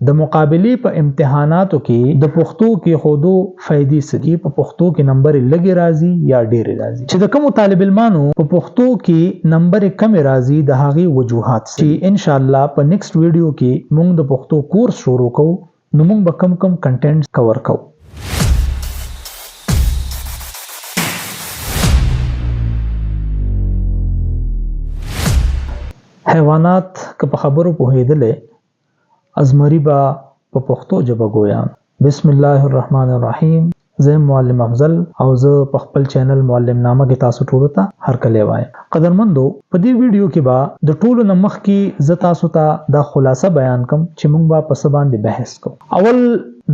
د مقابلې په امتحاناتو کې د پښتو کې خودو فائدې سدي په پښتو کې نمبر لږ راځي یا ډېر راځي. چې د کوم طالب علمانو په پښتو کې نمبر کم راځي د هغه وجوهات چې ان شاء الله په نیکسټ ویډیو کې موږ د پښتو کورس شروع کوو نو موږ به کم کنټینټ کور کوو. حیوانات که په خبرو پوهېدلې ازمري به په پښتو ژبه ګویان. بسم الله الرحمن الرحیم. زه معلم افضل او زه په خپل چینل معلم نامه کې تاسو ټولو ته هرکلی وایم. قدرمندو په دې ویډیو کې به د ټولو نه مخکې زه تاسو ته دا خلاصه بیان کوم چې موږ به په څه باندې بحث کوو. اول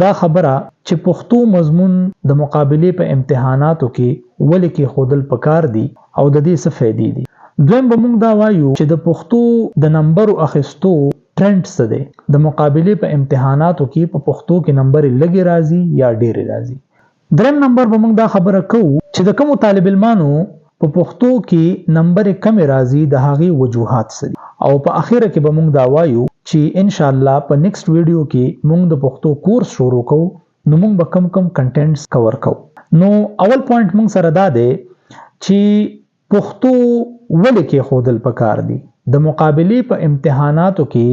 دا خبره چې پښتو مضمون د مقابلې په امتحاناتو کې ولې کې خودل پکار دي او د دې څه فائدې دي. دویم به موږ دا وایو چې د پښتو د نمبر اخیستو ټرند څه دی. د مقابلې په امتحاناتو کې په پښتو کې نمبر لږ راځي یا ډېر راځي. دریم نمبر به موږ دا خبره کوو چې د کوم طالب علمانو په پښتو کې نمبر کم راځي د هغه وجوهات څه دي. او په اخیره کې به موږ دا وایو چې ان شاء الله په نیکسټ ویډیو کې موږ د پښتو کورس شروع کوو نو موږ به کم کنټینټس کور کوو. نو اول پوینټ موږ سره دا دی چې پښتو ولې کې خودل پکار دي. د مقابلې په امتحاناتو کې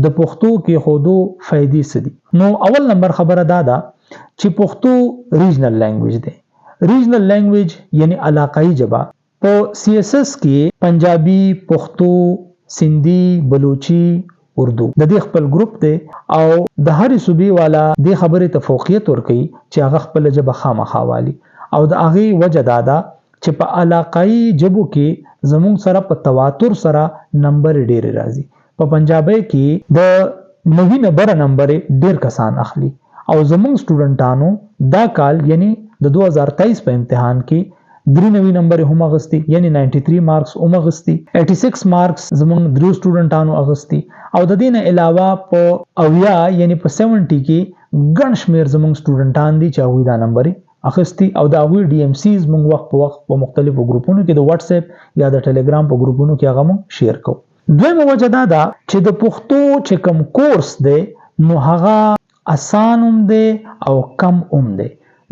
د پښتو کې خودو فائدې څه دي. نو اول نمبر خبره دا ده چې پښتو ریجنل لینګویج دی. ریجنل لینګویج یعنی علاقائی ژبه. په CSS کې پنجابي، پښتو، سندھی، بلوچي، اردو د دې خپل ګروپ دی او د هرې صوبې والا د خبرې ته فوقیت ورکوي چې هغه خپل ژبه خامخا والی او د هغې وجه دا ده چې په علاقائی ژبو کې زموږ سره په تواتر سره نمبر ډېر راځي. په پنجابي کې د 90 نمبر نمبر ډېر کسان اخلي او زموږ سټوډنټانو دا کال یعنی د 2023 په امتحان کې 93 نمبر هم اغستی یعنی 93 مارکس هم اغستی. 86 مارکس زموږ درو سټوډنټانو اغستی او د دې نه علاوه په 80 یعنی په 70 کې ګڼ شمیر زموږ سټوډنټان دي چې هغوی دا نمبر اخستی او دا هغوی DMCs موږ وخت په وخت په مختلفو ګروپونو کې د واتس اپ یا د ټلګرام په ګروپونو کې هغه موږ شیر کوو. دویمه وجه دا ده چې د پښتو چې کوم کورس دی نو هغه آسان هم دی او کم هم دی.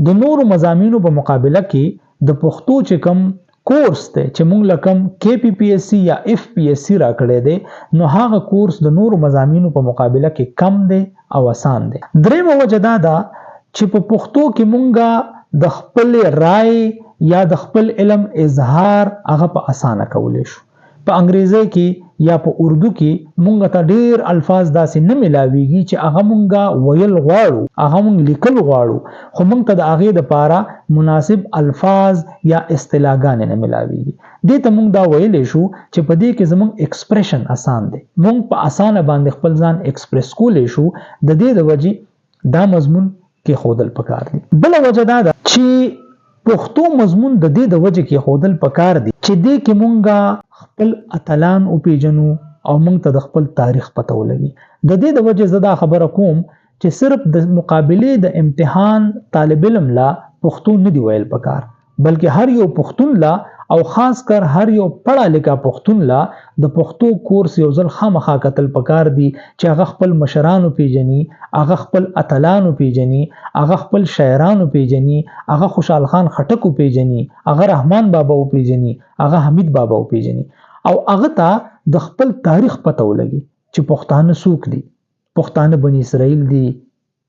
د نورو مضامینو په مقابله کې د پښتو چې کوم کورس دی چې موږ لکم KPPSC یا FPSC راکړی دی نو هغه کورس د نورو مضامینو په مقابله کې کم دی او آسان دی. دریمه وجه دا ده چې په پښتو کې مونږه د خپل رائے یا د خپل علم اظهار هغه په اسانه کولی شو. په انګریزي کې یا په اردو کې مونږ ته ډیر الفاظ داسې نه ملاويږي چې هغه مونږه ویل غواړو هغه مونږ لیکل غواړو خو مونږ ته د هغه لپاره مناسب الفاظ یا اصطلاحګان نه ملاويږي. دې ته مونږ دا ویلې شو چې په دې کې زموږ ایکسپریشن آسان دی. مونږ په اسانه باندې خپل ځان ایکسپریس کولای شو. د دې د وجې دا مضمون کې خودل پکار دي. بل وجه دا ده چې پښتو مضمون د دې د وجه کې خودل پکار دي چې دې کې مونږه خپل اتلان او پیجنو او مونږ ته د خپل تاریخ پته ولګي. د دې د وجه زدا خبره کوم چې صرف د مقابلې د امتحان طالب علم لا پښتو نه دی ویل پکار بلکې هر یو پښتون لا او خاص کر هر یو پړه لیکا پښتون لا د پښتو کورس یو ځل خامخا کتل پکار دي چې هغه خپل مشرانو پیجني، هغه خپل اتلانو پیجني، هغه خپل شاعرانو پیجني، هغه خوشحال خان خټکو پیجني، هغه رحمان بابا پیجني، هغه حمید بابا پیجني او هغه ته د خپل تاریخ پته ولګي چې پښتانه څوک دي. پښتانه بنی اسرائیل دي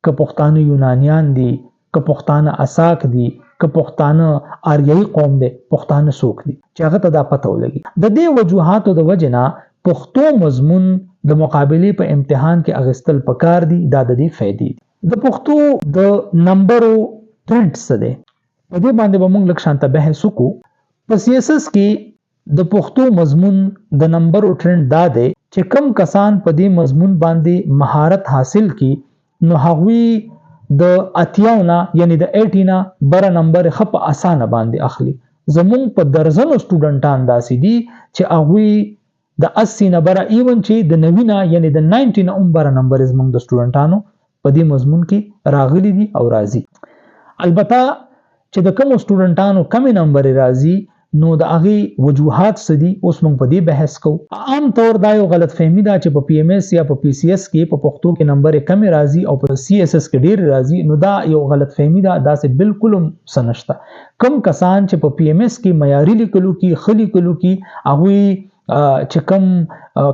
که پښتانه یونانیان دي که پښتانه اساک دي که پښتانه آریایي قوم دي پښتانه څوک دي چې هغه ته دا پته ولګي. د دې وجوهاتو د وجنه پښتو مضمون د مقابلې په امتحان کې اغستل پکار دي. دا د دې فائدې دي. د پښتو د نمبرو ټرند څه دی په دې باندې به موږ لږ شانته بحث وکړو. په CSS کې د پښتو مضمون د نمبرو ټرند دا دی چې کم کسان په دې مضمون باندې مهارت حاصل کی نو هغوی د 80 نه یعنی د 80 نه بره نمبر خپ اسانه باندې اخلي. زمون په درزنو سټوډنټان داسې دي چې هغوی د 80 نه بره ایون چې د 90 نه یعنی د 90 نه هم بره نمبر زمون د سټوډنټانو په دې مضمون کې راغلي دي او راځي. البته چې د کوم سټوډنټانو کم نمبر راځي نو د هغه وجوهات سدي اوس موږ په دې بحث کوو. عام طور دا یو غلط فهمي ده چې په پی ایم ایس یا په پی سی ایس کې په پښتو کې نمبر کم راځي او په سی ایس ایس کې ډیر راځي. نو دا یو غلط فهمي ده، دا سه بالکل سنشته. کم کسان چې په پی ایم ایس کې معیاري لیکلو کې خلی کلو کې هغه چې کم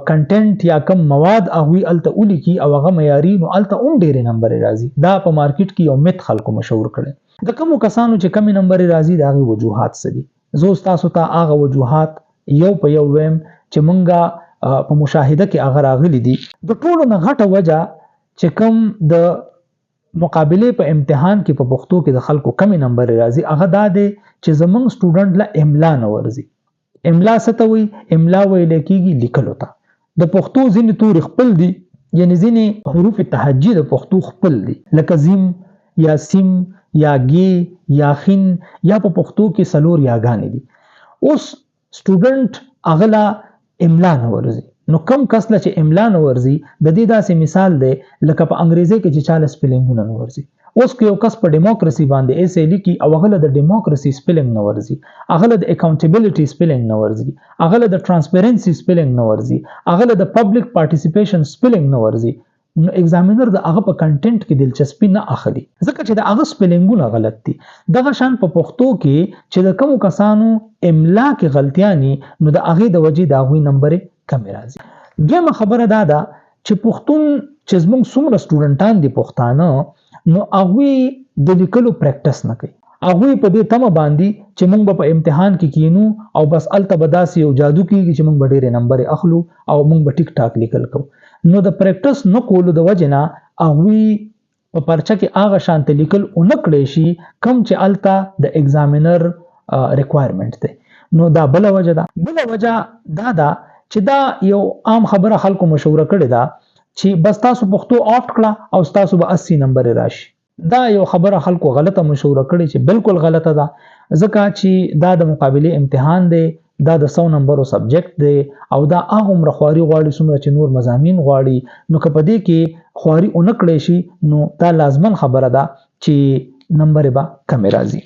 کنټنټ یا کم مواد هغه الته اولی کی او هغه معیاري نو الته اون ډیر نمبر راځي. دا په مارکیټ کې یو میت خلکو مشهور کړي. د کوم کسانو چې کم نمبر راځي دا غي وجوهات سدي. زه تاسو ته هغه وجوهات یو په یو ویم چې مونږه په مشاهده کې هغه راغلي دي. د ټولو نه غټه وجه چې کم د مقابله په امتحان کې په پښتو کې د خلکو کم نمبر راځي هغه دا دی چې زمونږ سټوډنټ لا املا نه ورزي. املا ستوي، املا ویل کېږي لیکلو ته. د پښتو ځینې توري خپل دي، یعنی ځینې حروف تهجی د پښتو خپل دي، لکه زیم یا سیم یا ګي یا خین یا په پښتو کې سلور یاګانې دي. اوس سټوډنټ اغلا املا نه ورزي. نو کم کس لا چې املا نه ورزي د دې داسې مثال دی لکه په انګریزي کې چې چاله سپیلینګونه نه ورزي. اوس که یو کس په ډیموکراسي باندې ایسه لیکي او هغه د ډیموکراسي سپیلینګ نه ورزي، هغه د اکاونټیبিলিټي سپیلینګ نه ورزي، هغه د ترانسپیرنسي سپیلینګ نه ورزي، هغه د پبلک پارټیسیپیشن سپیلینګ نه ورزي، نو ایگزامینر د هغه په کنټنټ کې دلچسپي نه اخلي ځکه چې د هغه سپیلینګونه غلط دي. دغه شان په پښتو کې چې د کوم کسانو املا کې غلطیانی نو د هغه د وجې د هغه نمبر کم راځي. دویمه خبره دا ده چې پښتون چې زموږ څومره سټوډنټان دي پښتانه نو هغه د لیکلو پریکټس نه کوي. هغه په دې تمه باندې چې موږ په امتحان کې کینو او بس الته بداسي یو جادو کیږي چې موږ ډېر نمبر اخلو او موږ به ټیک ټاک لیکل کوو. نو د پریکټس نه کولو د وجنه هغه په پرچه کې هغه شانت لیکل اونکړې شي کم چې الته د ایگزامینر ریکوایرمنٹ دی. نو دا بل وجه ده. بل وجه دا ده چې دا یو عام خبره خلکو مشوره کړې ده چې بس تاسو پښتو آفټ کړه او تاسو به 80 نمبر راشي. دا یو خبره خلکو غلطه مشوره کړې چې بالکل غلطه ده ځکه چې دا د مقابله امتحان دی، دا د 100 نمبرو سبجیکټ دی او دا هغه عمر خواري غواړي څومره چې نور مضامین غواړي. نو که په دې کې خواري اونکړې شي نو دا لازمن خبره ده چې نمبر به کم راځي.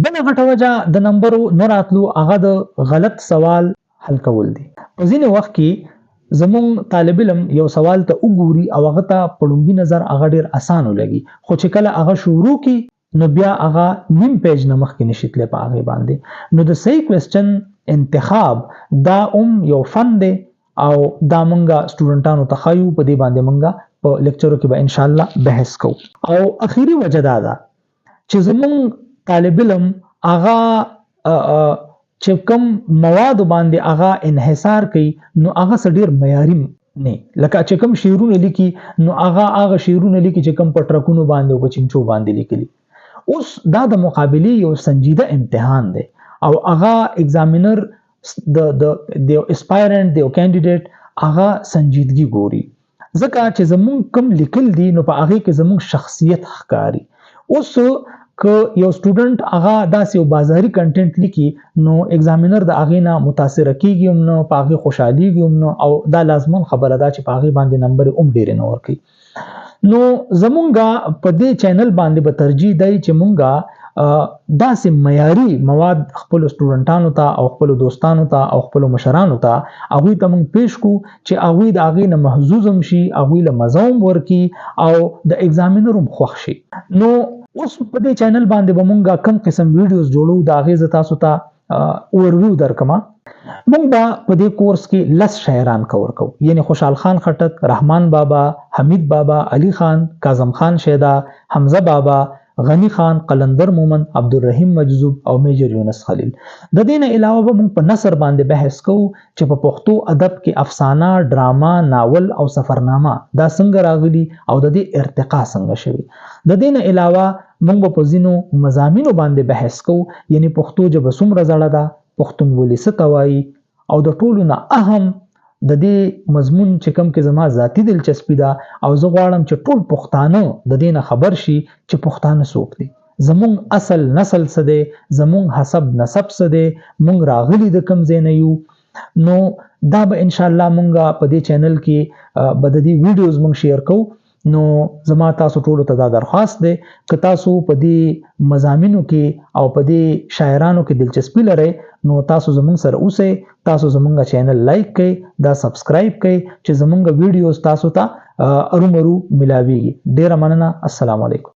بل غټه وجه د نمبرو نه راتلو هغه د غلط سوال حل کول دي. په ځینې وخت کې زمون طالب علم یو سوال ته وګوري او هغه ته په لومبي نظر هغه ډیر اسانه لګي، خو چې کله هغه شروع کی نو بیا هغه نیم پیج نه مخکې نشي تللی په هغه باندې. نو د صحیح کوېسچن انتخاب دا یو فن دی او دا مونږه سټوډنټانو ته خایو، په دې باندې مونږه په لیکچرو کې به ان شاء الله بحث کوو. او اخیری وجه دا ده چې زمون طالب علم هغه چې کوم مواد باندې هغه انحصار کوي نو هغه سډیر معیاري نه، لکه چې کوم شعرونه لیکي نو هغه شعرونه لیکي چې کوم پټرکونو باندې او چمچو باندې لیکلي. اوس دا د مقابله یو سنجیده امتحان دی او هغه ایگزامینر د اسپایرنټ د کینډیډیټ هغه سنجیدګي ګوري ځکه چې زمون کوم لیکل دي نو په هغه کې زمون شخصیت ښکاری. اوس که یو سټوډنټ هغه داسې یو بازاري کنټنټ لیکي نو ایگزامینر د هغه نه متاثر کیږي هم نو په هغه خوشحاليږي هم نو او دا لازمن خبره ده چې په هغه باندې نمبر ډیر نه ورکي. نو زمونږه په دې چینل باندې به ترجیح دی چې مونږه داسې معیاري مواد خپل سټوډنټانو ته او خپل دوستانو ته او خپل مشرانو ته هغه ته مونږ پیش کو چې هغه د هغه نه محظوظ هم شي، هغه له مزوم ورکی او د ایگزامینر هم خوښ شي. نو اوس په دې چینل باندې به مونږه کم قسم ویډیوز جوړو دا غیزه تاسو ته اورویو درکما. مونږ به په دې کورس کې لس شاعران کور کوو، یعنی خوشحال خان خټک، رحمان بابا، حمید بابا، علی خان، کاظم خان شیدا، حمزه بابا، غنی خان، قلندر مومن، عبدالرحیم مجذوب او میجر یونس خلیل. د دې نه علاوه به مونږ په نثر باندې بحث کوو چې په پښتو ادب کې افسانه، ډراما، ناول او سفرنامه دا څنګه راغلي او د دې ارتقا څنګه شوی. د دې نه علاوه مونږ په ځینو مضامینو باندې بحث کوو، یعنی پښتو ژبه څومره زړه ده، پښتونولي څه ته وایي او د ټولو نه اهم د دې مضمون چې کوم کې زما ذاتی دلچسپي ده او زه غواړم چې ټول پښتانه د دې نه خبر شي چې پښتانه څوک دي، زمونږ اصل نسل څه دی، زمونږ حسب نسب څه دی، مونږ راغلي د کوم ځای نه یو. نو دا به ان شاء الله مونږه په دې چینل کې به د دې ویډیوز مونږ شیر کوو نو زما تاسو ټول ته دا درخواست دی ک تاسو په دې مضامینو کې او په دې شاعرانو کې دلچسپي لرئ نو تاسو زموږ سره اوسئ تاسو زموږ چینل لایک کړئ دا سبسکرایب کړئ چې زموږ ویډیوز تاسو ته ارومرو ملاويږي ډیره مننه السلام علیکم